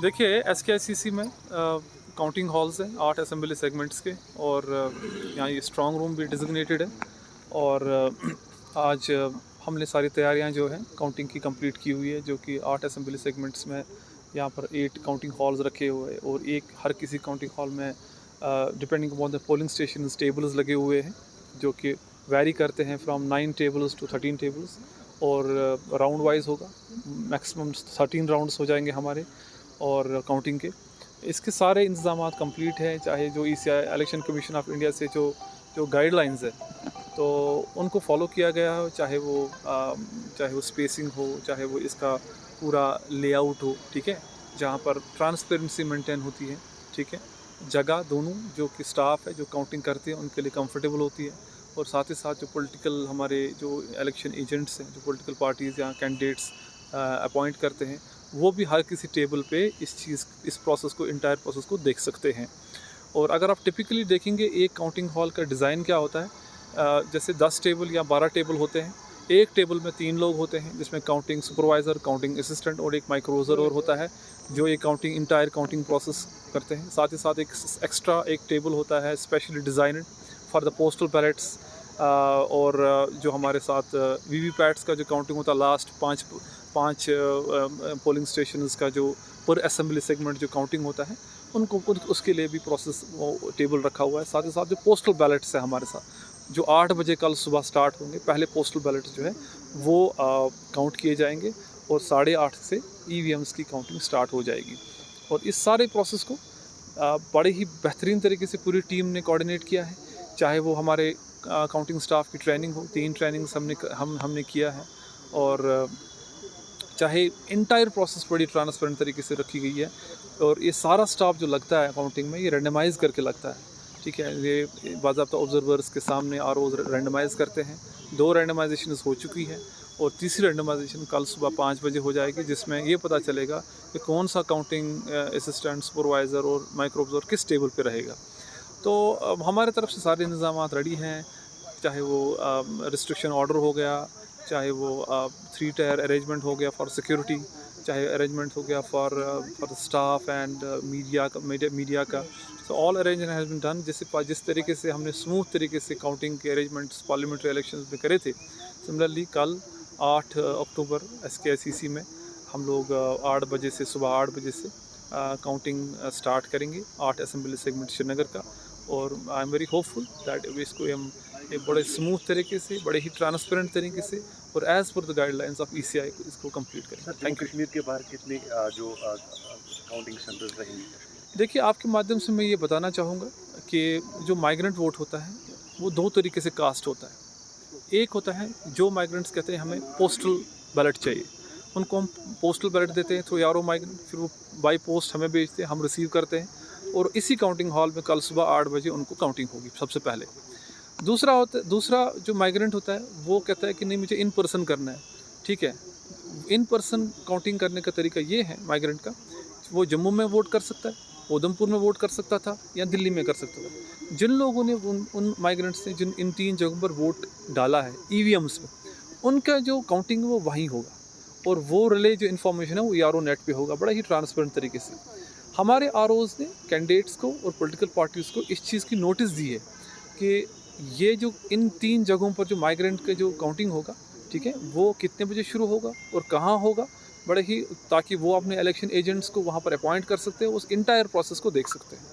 देखिए SKICC में counting halls हैं 8 असेंबली सेगमेंट्स के, और यहाँ ये स्ट्रॉन्ग रूम भी डिजिग्नेटेड है। और आज हमने सारी तैयारियां जो है काउंटिंग की कंप्लीट की हुई है, जो कि 8 असेंबली सेगमेंट्स में यहाँ पर 8 काउंटिंग हॉल्स रखे हुए हैं, और एक हर किसी काउंटिंग हॉल में depending upon the polling station tables लगे हुए हैं, जो कि वैरी करते हैं फ्रॉम 9 टेबल्स टू 13 टेबल्स, और राउंड वाइज होगा। मैक्सिमम 13 राउंड्स हो जाएंगे हमारे और काउंटिंग के। इसके सारे इंतजाम कंप्लीट हैं, चाहे जो ECI election commission of India से जो गाइडलाइंस है तो उनको फॉलो किया गया हो, चाहे वो स्पेसिंग हो, चाहे वो इसका पूरा लेआउट हो, ठीक है, जहाँ पर ट्रांसपेरेंसी मेंटेन होती है, ठीक है, जगह दोनों जो कि स्टाफ है जो काउंटिंग करते हैं उनके लिए कंफर्टेबल होती है, और साथ ही साथ जो पॉलिटिकल हमारे जो इलेक्शन एजेंट्स हैं, जो पॉलिटिकल पार्टीज़ या कैंडिडेट्स अपॉइंट करते हैं, वो भी हर किसी टेबल पे इस प्रोसेस को, इंटायर प्रोसेस को देख सकते हैं। और अगर आप टिपिकली देखेंगे एक काउंटिंग हॉल का डिज़ाइन क्या होता है, जैसे 10 टेबल या 12 टेबल होते हैं, एक टेबल में 3 लोग होते हैं, जिसमें काउंटिंग सुपरवाइज़र, काउंटिंग असिस्टेंट और एक माइक्रोज़र और होता है, जो ये इंटायर काउंटिंग प्रोसेस करते हैं। साथ ही साथ एक एक्स्ट्रा एक टेबल होता है specially designed for the postal ballots, और जो हमारे साथ VVPATs का जो काउंटिंग होता है, लास्ट पाँच पोलिंग स्टेशंस का जो पर असेंबली सेगमेंट जो काउंटिंग होता है, उनको उसके लिए भी प्रोसेस वो टेबल रखा हुआ है। साथ ही साथ जो पोस्टल बैलेट्स है हमारे साथ, जो 8 बजे कल सुबह स्टार्ट होंगे, पहले पोस्टल बैलेट्स जो है वो काउंट किए जाएंगे, और 8:30 से EVMs की काउंटिंग स्टार्ट हो जाएगी। और इस सारे प्रोसेस को बड़े ही बेहतरीन तरीके से पूरी टीम ने कोऑर्डिनेट किया है, चाहे वो हमारे काउंटिंग स्टाफ की ट्रेनिंग हो, 3 ट्रेनिंग्स हमने किया है, और चाहे इंटायर प्रोसेस बड़ी ट्रांसपेरेंट तरीके से रखी गई है। और ये सारा स्टाफ जो लगता है काउंटिंग में, ये रैंडमाइज़ करके लगता है, ठीक है, ये बाज़ाब्ता ऑब्जर्वर्स के सामने ROs रैंडमाइज़ करते हैं। 2 रैंडमाइजेशन हो चुकी है, और तीसरी रैंडमाइजेशन कल सुबह 5 बजे हो जाएगी, जिसमें ये पता चलेगा कि कौन सा काउंटिंग असिस्टेंट, सुपरवाइज़र और माइक्रो ऑब्जर्वर किस टेबल पर रहेगा। तो हमारे तरफ से सारे इंतजाम रेडी हैं, चाहे वो रिस्ट्रिक्शन ऑर्डर हो गया, चाहे वो 3 टायर अरेंजमेंट हो गया फॉर सिक्योरिटी, चाहे अरेंजमेंट हो गया फॉर स्टाफ एंड मीडिया का। तो all arrangement has been done. जिस तरीके से हमने स्मूथ तरीके से काउंटिंग के अरेंजमेंट्स पार्लियामेंट्री इलेक्शंस में करे थे, सिमिलरली कल 8 अक्टूबर SKICC में हम लोग 8 बजे से, सुबह 8 बजे से काउंटिंग स्टार्ट करेंगे 8 असेंबली सेगमेंट श्रीनगर का। और I am very hopeful that इसको हम एक बड़े स्मूथ तरीके से, बड़े ही ट्रांसपेरेंट तरीके से और as per the guidelines of ECI इसको कंप्लीट करेंगे। Thank you. कश्मीर के बाहर कितने जो काउंटिंग सेंटर्स रहेंगे? देखिए, आपके माध्यम से मैं ये बताना चाहूँगा कि जो माइग्रेंट वोट होता है वो 2 तरीके से कास्ट होता है। एक होता है जो माइग्रेंट्स कहते हैं हमें पोस्टल बैलेट चाहिए, उनको हम पोस्टल बैलेट देते हैं थ्रू यारो माइग्रेंट, फिर वो बाई पोस्ट हमें भेजते हैं, हम रिसीव करते हैं, और इसी काउंटिंग हॉल में कल सुबह 8 बजे उनको काउंटिंग होगी सबसे पहले। दूसरा जो माइग्रेंट होता है वो कहता है कि नहीं, मुझे इन पर्सन करना है, ठीक है। इन पर्सन काउंटिंग करने का तरीका ये है माइग्रेंट का, वो जम्मू में वोट कर सकता है, उधमपुर में वोट कर सकता था, या दिल्ली में कर सकता था। जिन लोगों ने उन माइग्रेंट्स ने जिन इन 3 जगहों पर वोट डाला है EVMs में, उनका जो काउंटिंग है वो वहीं होगा, और वो रिले जो इन्फॉर्मेशन है वो यारो नेट पे होगा, बड़ा ही ट्रांसपेरेंट तरीके से। हमारे ROs ने कैंडिडेट्स को और पॉलिटिकल पार्टीज़ को इस चीज़ की नोटिस दी है कि ये जो इन 3 जगहों पर जो माइग्रेंट का जो काउंटिंग होगा, ठीक है, वो कितने बजे शुरू होगा और कहाँ होगा, बड़े ही, ताकि वो अपने इलेक्शन एजेंट्स को वहाँ पर अपॉइंट कर सकते हैं, उस इंटायर प्रोसेस को देख सकते हैं।